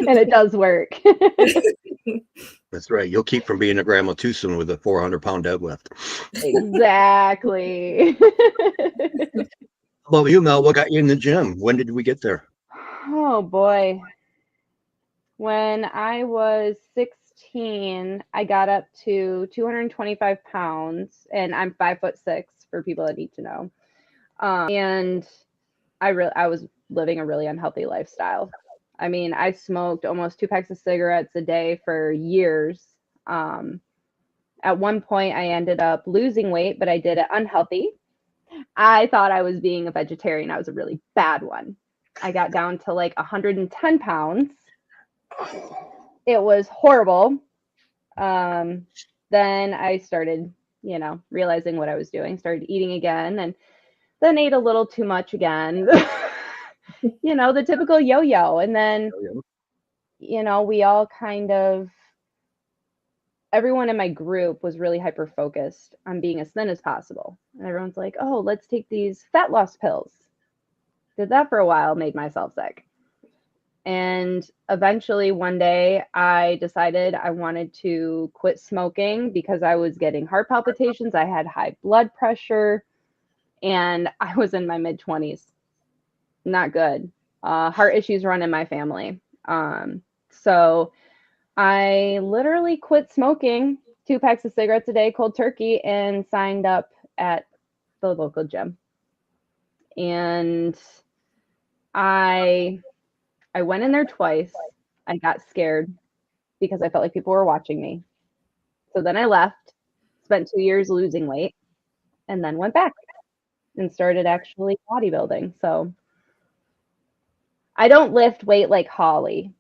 And it does work. That's right. You'll keep from being a grandma too soon with a 400-pound deadlift. Exactly. How about you, Mel? What got you in the gym? When did we get there? Oh boy. When I was 16, I got up to 225 pounds, and I'm 5'6" for people that need to know. And I was living a really unhealthy lifestyle. I mean, I smoked almost 2 packs of cigarettes a day for years. At one point, I ended up losing weight, but I did it unhealthy. I thought I was being a vegetarian. I was a really bad one. I got down to like 110 pounds. It was horrible. Then I started, realizing what I was doing, started eating again, and then ate a little too much again. The typical yo-yo. And then, we all everyone in my group was really hyper-focused on being as thin as possible. And everyone's like, oh, let's take these fat loss pills. Did that for a while, made myself sick. And eventually one day I decided I wanted to quit smoking because I was getting heart palpitations. I had high blood pressure and I was in my mid-20s. Not good. Heart issues run in my family. So I literally quit smoking 2 packs of cigarettes a day, cold turkey, and signed up at the local gym. And I went in there twice. I got scared because I felt like people were watching me. So then I left, spent 2 years losing weight, and then went back and started actually bodybuilding. So I don't lift weight like Holli.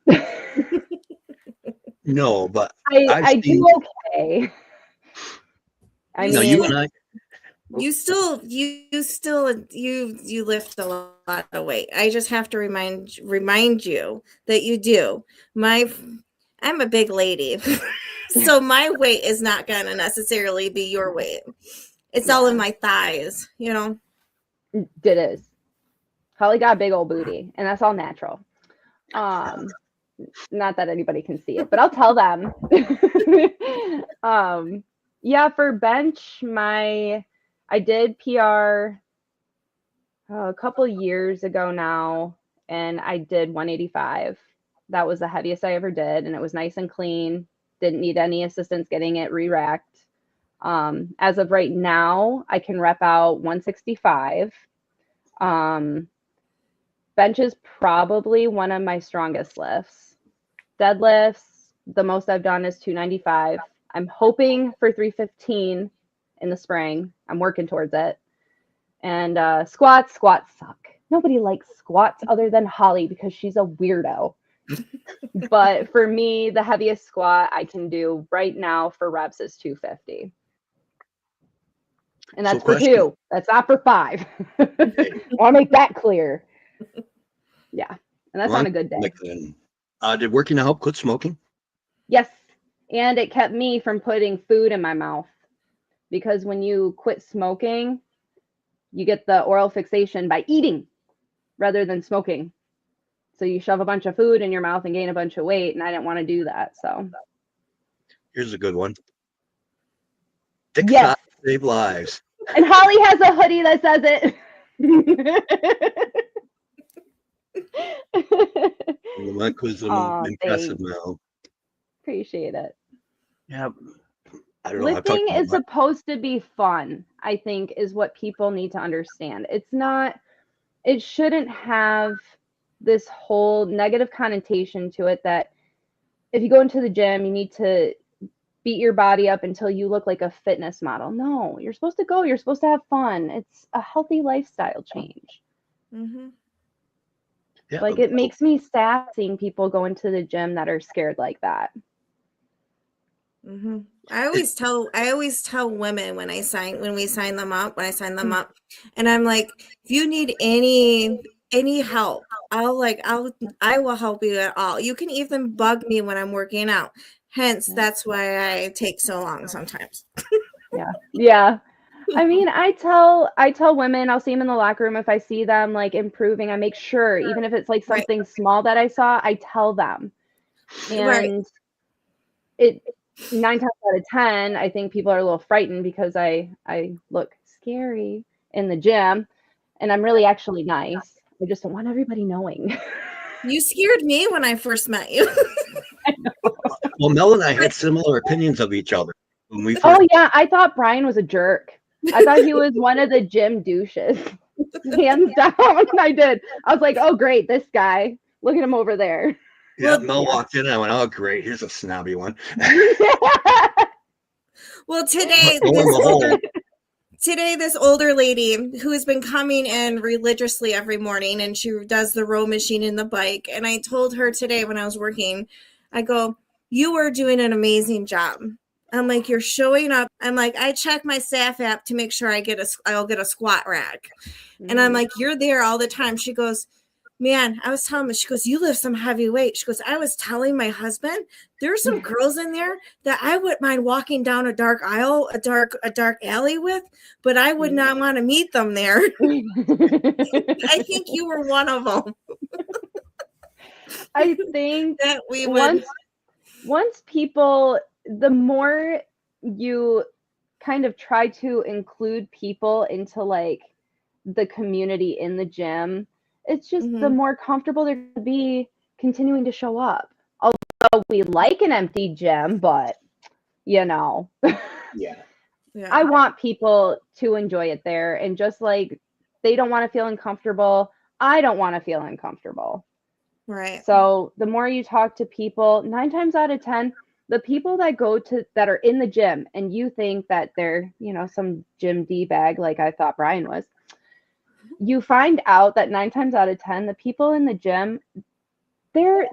No, but I do okay. I mean, you and I. You lift a lot of weight. I just have to remind you that you do. I'm a big lady, so my weight is not going to necessarily be your weight. It's all in my thighs, It is. Holli got a big old booty, and that's all natural. Not that anybody can see it, but I'll tell them. Yeah, for bench, I did PR a couple years ago now, and I did 185. That was the heaviest I ever did, and it was nice and clean. Didn't need any assistance getting it re-racked. As of right now, I can rep out 165. Bench is probably one of my strongest lifts. Deadlifts, the most I've done is 295. I'm hoping for 315 in the spring. I'm working towards it. And squats suck. Nobody likes squats other than Holli because she's a weirdo. But for me, the heaviest squat I can do right now for reps is 250. And that's for 2. That's not for 5. I want to make that clear. Yeah. And that's on a good day. Did working out help quit smoking? Yes. And it kept me from putting food in my mouth. Because when you quit smoking, you get the oral fixation by eating rather than smoking. So you shove a bunch of food in your mouth and gain a bunch of weight, and I didn't want to do that. So here's a good one. Thick fat save lives. And Holli has a hoodie that says it. That was impressive, Mel. Appreciate it. Yeah. I don't know. Lifting is supposed to be fun, I think, is what people need to understand. It shouldn't have this whole negative connotation to it that if you go into the gym, you need to beat your body up until you look like a fitness model. No, you're supposed to go. You're supposed to have fun. It's a healthy lifestyle change. Mm-hmm. Yeah. Like, it makes me sad seeing people go into the gym that are scared like that. Mm-hmm. I always tell women when I sign them up, and I'm like, if you need any help, I will help you at all. You can even bug me when I'm working out. Hence, that's why I take so long sometimes. Yeah. I mean, I tell women, I'll see them in the locker room. If I see them like improving, I make sure, even if it's like something small that I saw, I tell them. And it 9 times out of 10, I think people are a little frightened because I look scary in the gym, and I'm really actually nice. I just don't want everybody knowing. You scared me when I first met you. Well, Mel and I had similar opinions of each other when we first. Oh yeah, I thought Brian was a jerk. I thought he was one of the gym douches, hands down. I did. I was like, oh great, this guy. Look at him over there. Yeah, Mel walked in and I went, oh, great. Here's a snobby one. Well, today, Lo and behold, this older lady who has been coming in religiously every morning, and she does the row machine and the bike. And I told her today when I was working, I go, you are doing an amazing job. I'm like, you're showing up. I'm like, I check my staff app to make sure I'll get a squat rack. And I'm like, you're there all the time. She goes, man, I was telling her, she goes, you lift some heavy weight. She goes, I was telling my husband, there's some girls in there that I wouldn't mind walking down a dark aisle, a dark alley with, but I would not want to meet them there. I think you were one of them. I think that we would. Once people, the more you kind of try to include people into like the community in the gym, it's just the more comfortable they're going to be continuing to show up. Although we like an empty gym, but yeah. I want people to enjoy it there. And just like they don't want to feel uncomfortable, I don't want to feel uncomfortable. Right. So the more you talk to people, 9 times out of 10, the people that that are in the gym and you think that they're, some gym D-bag like I thought Brian was, you find out that 9 times out of 10, the people in the gym, I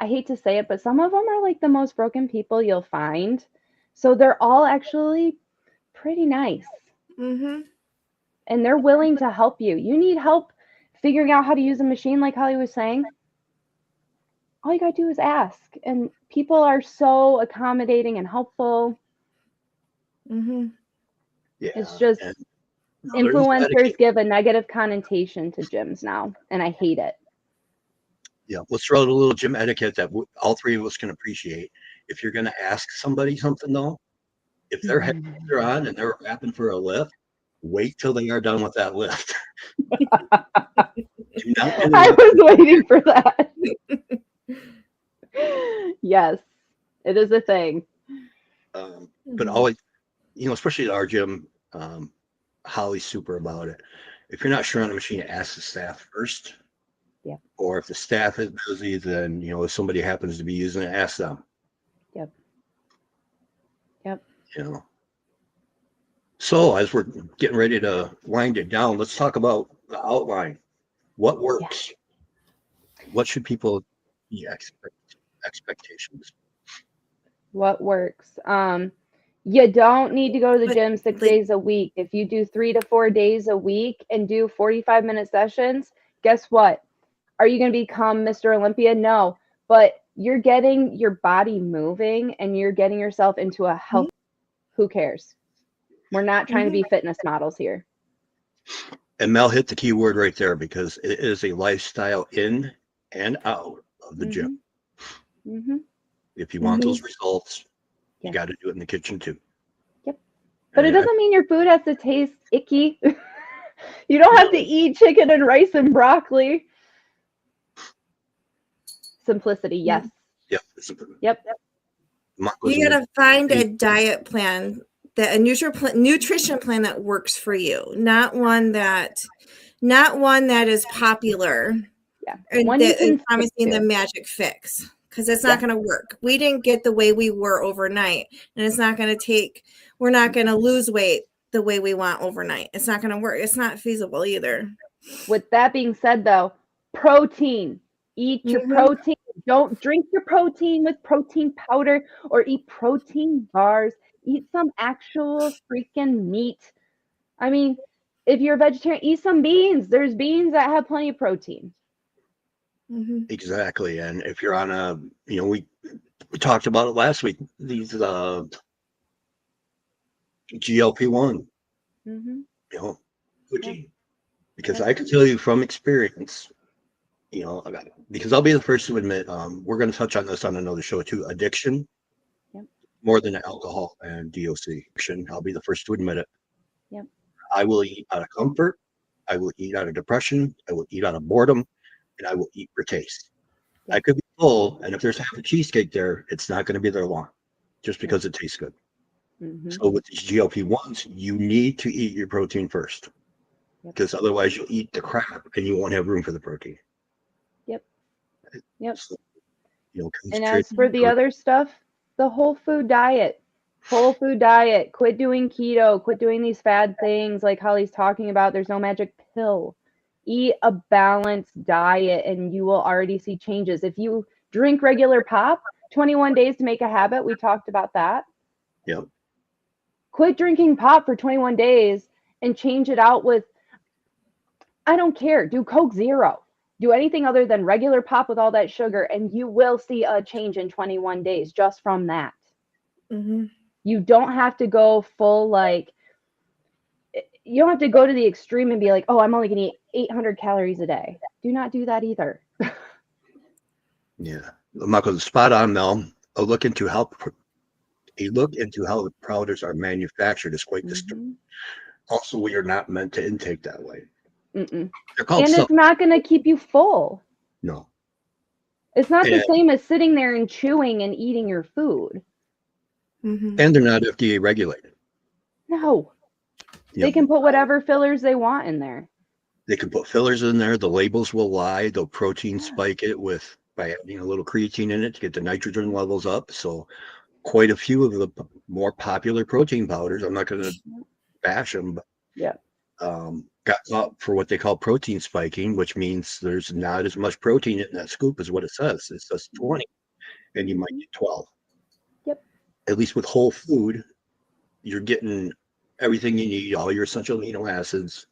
hate to say it, but some of them are like the most broken people you'll find. So they're all actually pretty nice. And they're willing to help you. You need help figuring out how to use a machine, like Holli was saying. All you got to do is ask. And people are so accommodating and helpful. Yeah. It's just... influencers give a negative connotation to gyms now, and I hate it. Yeah, let's throw out a little gym etiquette that all three of us can appreciate. If you're going to ask somebody something, though, if their headphones are on and they're rapping for a lift, wait till they are done with that lift. I was waiting for that. Yes, it is a thing. But always, especially at our gym, Holly's super about it. If you're not sure on the machine, ask the staff first. Yeah. Or if the staff is busy, then if somebody happens to be using it, ask them. Yep. So as we're getting ready to wind it down, let's talk about the outline. What works? What should people be expectations? What works? You don't need to go to the gym 6 days a week. If you do 3 to 4 days a week and do 45-minute sessions, guess what? Are you going to become Mr. Olympia? No, but you're getting your body moving and you're getting yourself into a health. Who cares? We're not trying to be fitness models here. And Mel hit the key word right there, because it is a lifestyle in and out of the gym. If you want those results, you got to do it in the kitchen too. Yep. But it doesn't mean your food has to taste icky. You don't have to eat chicken and rice and broccoli. Simplicity, yes. Yep. You got to find a diet plan, a nutrition plan that works for you, not one that is popular. Yeah. And that is promising the magic fix. Because it's not going to work. We didn't get the way we were overnight. And it's not going to we're not going to lose weight the way we want overnight. It's not going to work. It's not feasible either. With that being said, though, protein. Eat your protein. Don't drink your protein with protein powder or eat protein bars. Eat some actual freaking meat. I mean, if you're a vegetarian, eat some beans. There's beans that have plenty of protein. Exactly. And if you're on we talked about it last week, these GLP-1, because I can tell you from experience, because I'll be the first to admit, we're going to touch on this on another show too, addiction, more than alcohol and DOC. I'll be the first to admit it. I will eat out of comfort. I will eat out of depression. I will eat out of boredom. And I will eat for taste. I could be full, and if there's half a cheesecake there, it's not going to be there long, just because it tastes good. So with these GLP-1s, you need to eat your protein first, because otherwise you'll eat the crap and you won't have room for the protein. Yep. So, And as for the other stuff, the whole food diet. Whole food diet. Quit doing keto. Quit doing these fad things like Holly's talking about. There's no magic pill. Eat a balanced diet and you will already see changes. If you drink regular pop, 21 days to make a habit. We talked about that. Yep. Quit drinking pop for 21 days and change it out with, I don't care, do Coke Zero. Do anything other than regular pop with all that sugar, and you will see a change in 21 days just from that. Mm-hmm. You don't have to go full, like, you don't have to go to the extreme and be like, oh, I'm only going to eat 800 calories a day. Do not do that either. Yeah. Michael, spot on, Mel. A look into how the powders are manufactured is quite disturbing. Also, we are not meant to intake that way. Mm-mm. They're called And it's not going to keep you full. No. It's not the same as sitting there and chewing and eating your food. Mm-hmm. And they're not FDA regulated. No. You They know, can put whatever fillers they want in there. They can put fillers in there. The labels will lie. They'll protein spike it by adding a little creatine in it to get the nitrogen levels up. So quite a few of the more popular protein powders, I'm not going to bash them, but got caught for what they call protein spiking, which means there's not as much protein in that scoop as what it says. It says 20, and you might get 12. Yep. At least with whole food, you're getting everything you need, all your essential amino acids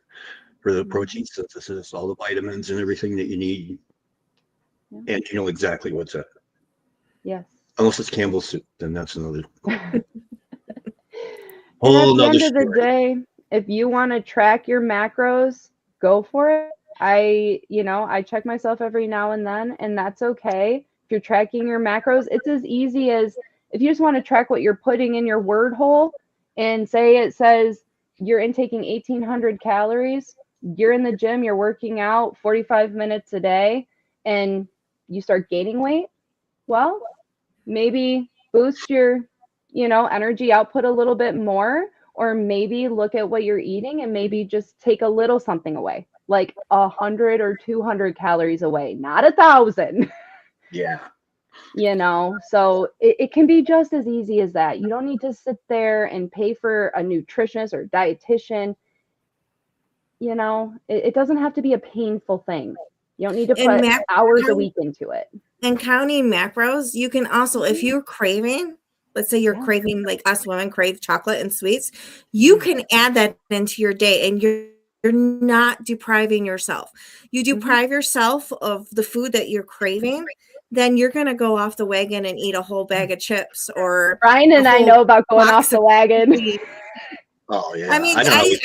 for the protein synthesis, all the vitamins and everything that you need. Yeah. And you know exactly what's in it. Yes. Unless it's Campbell's soup, then that's another whole nother story. At the end of the day, if you want to track your macros, go for it. I check myself every now and then, and that's okay. If you're tracking your macros, it's as easy as if you just want to track what you're putting in your word hole and say it says you're intaking 1,800 calories, you're in the gym, you're working out 45 minutes a day, and you start gaining weight, well, maybe boost your, energy output a little bit more, or maybe look at what you're eating and maybe just take a little something away, like 100 or 200 calories away, not 1,000. Yeah. So it can be just as easy as that. You don't need to sit there and pay for a nutritionist or dietitian. It doesn't have to be a painful thing. You don't need to put hours a week into it. And counting macros, you can also, if you're craving, let's say you're craving, like us women crave chocolate and sweets, you can add that into your day and you're not depriving yourself. You deprive yourself of the food that you're craving, then you're going to go off the wagon and eat a whole bag of chips or Brian and I know about going off the wagon. Oh yeah. I mean, I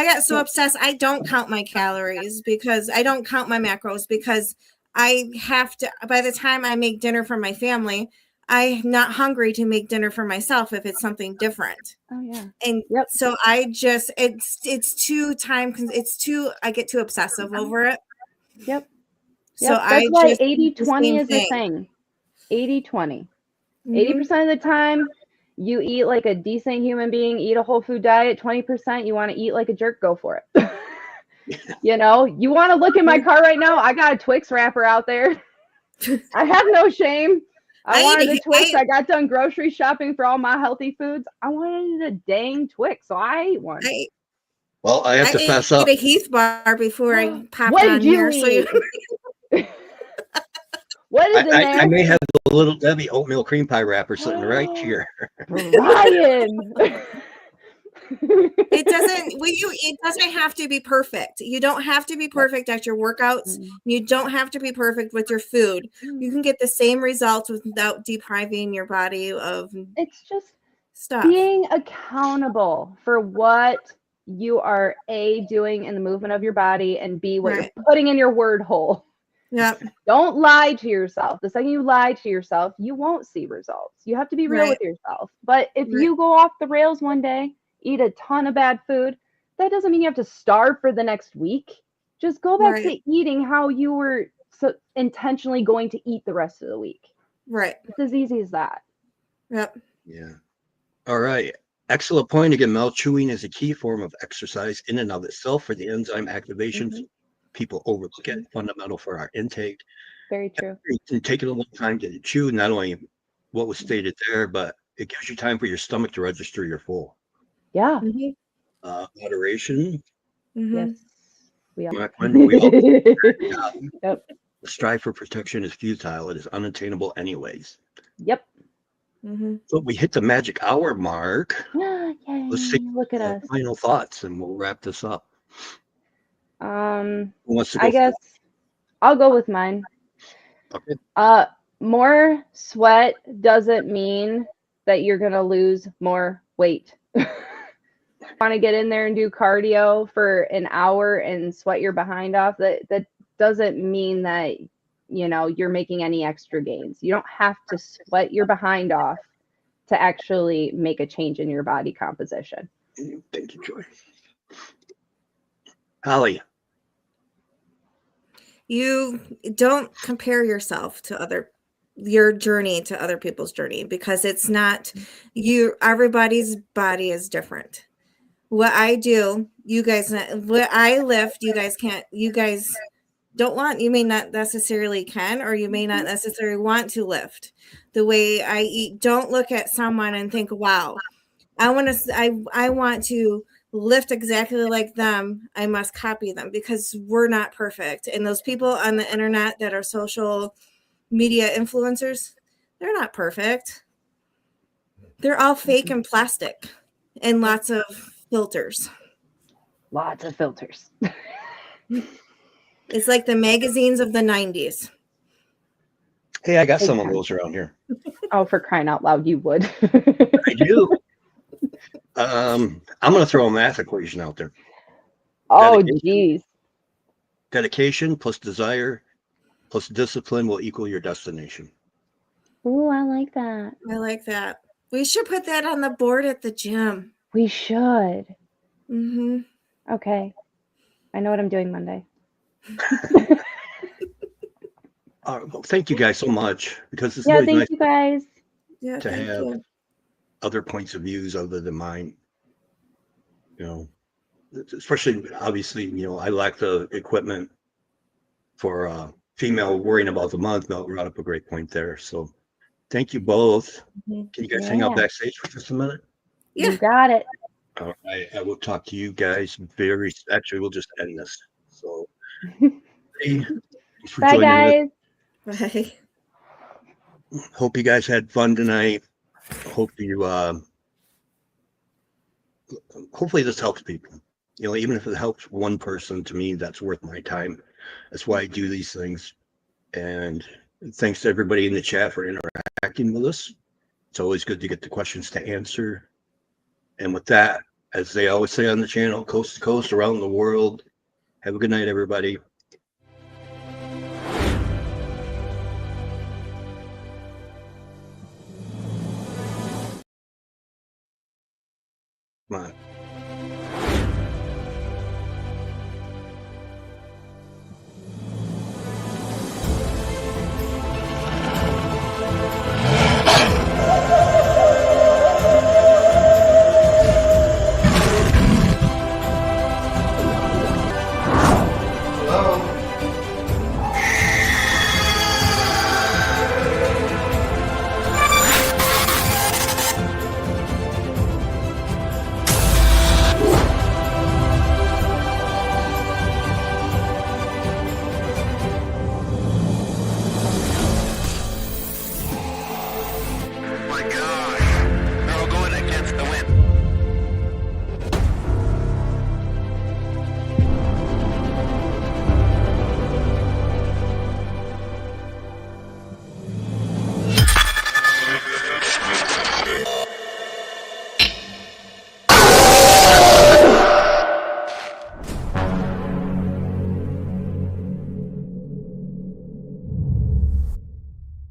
got so obsessed. I don't count my calories because I don't count my macros because I have to, by the time I make dinner for my family, I'm not hungry to make dinner for myself if it's something different. Oh yeah. And so I just, it's too I get too obsessive over it. Yep. So that's why 80-20 is a thing. 80-20. 80% of the time you eat like a decent human being, eat a whole food diet. 20% you want to eat like a jerk, go for it. You want to look in my car right now? I got a Twix wrapper out there. I have no shame. I wanted a Twix. I got done grocery shopping for all my healthy foods. I wanted a dang Twix, so I ate one. Well, I have to fess up. I ate a Heath bar before I popped what on did you here. Eat? What is in there? I may have the Little Debbie oatmeal cream pie wrapper sitting right here. Brian. It doesn't have to be perfect. You don't have to be perfect at your workouts. You don't have to be perfect with your food. You can get the same results without depriving your body of it's just stuff. Being accountable for what you are doing in the movement of your body, and B, what you're putting in your word hole. Yeah. Don't lie to yourself. The second you lie to yourself, you won't see results. You have to be real with yourself. But if you go off the rails one day, eat a ton of bad food, that doesn't mean you have to starve for the next week. Just go back to eating how you were intentionally going to eat the rest of the week. Right. It's as easy as that. Yep. Yeah. All right. Excellent point again, Mel. Chewing is a key form of exercise in and of itself for the enzyme activation people overlook it. Fundamental for our intake. Very true. It takes a long time to chew not only what was stated there, but it gives you time for your stomach to register you're full. Yeah. Moderation. Yes. We all. My friend, we all Yep. the strive for protection is futile. It is unattainable anyways. Yep. So we hit the magic hour mark. Yay, Let's see look at us. final thoughts and we'll wrap this up. Who wants to go I guess I'll go with mine. Okay. More sweat doesn't mean that you're gonna lose more weight. Want to get in there and do cardio for an hour and sweat your behind off? That doesn't mean that you're making any extra gains. You don't have to sweat your behind off to actually make a change in your body composition. Thank you, Joy. Holli. You don't compare yourself to your journey to other people's journey, because it's not everybody's body is different. What I do, what I lift, you guys don't want, you may not necessarily can, or you may not necessarily want to lift. The way I eat, don't look at someone and think, wow, I want to lift exactly like them. I must copy them, because we're not perfect. And those people on the internet that are social media influencers, they're not perfect. They're all fake and plastic and lots of filters. Lots of filters. It's like the magazines of the 90s. Hey, I got some of those around here. Oh, for crying out loud, you would. I do. I'm going to throw a math equation out there. Oh, geez. Dedication plus desire plus discipline will equal your destination. Oh, I like that. I like that. We should put that on the board at the gym. We should. Mm-hmm. Okay. I know what I'm doing Monday. Well, thank you guys so much, because it's really thank nice you guys. to have other points of views other than mine. Especially obviously, I lack the equipment for female worrying about the month. Mel brought up a great point there. So thank you both. Can you guys hang out backstage for just a minute? Yeah. You got it. All right. I will talk to you guys actually, we'll just end this. So thanks for bye, guys. Bye. Hope you guys had fun tonight. Hope you hopefully this helps people. Even if it helps one person, to me, that's worth my time. That's why I do these things. And thanks to everybody in the chat for interacting with us. It's always good to get the questions to answer. And with that, as they always say on the channel, coast to coast, around the world, have a good night, everybody. Come on.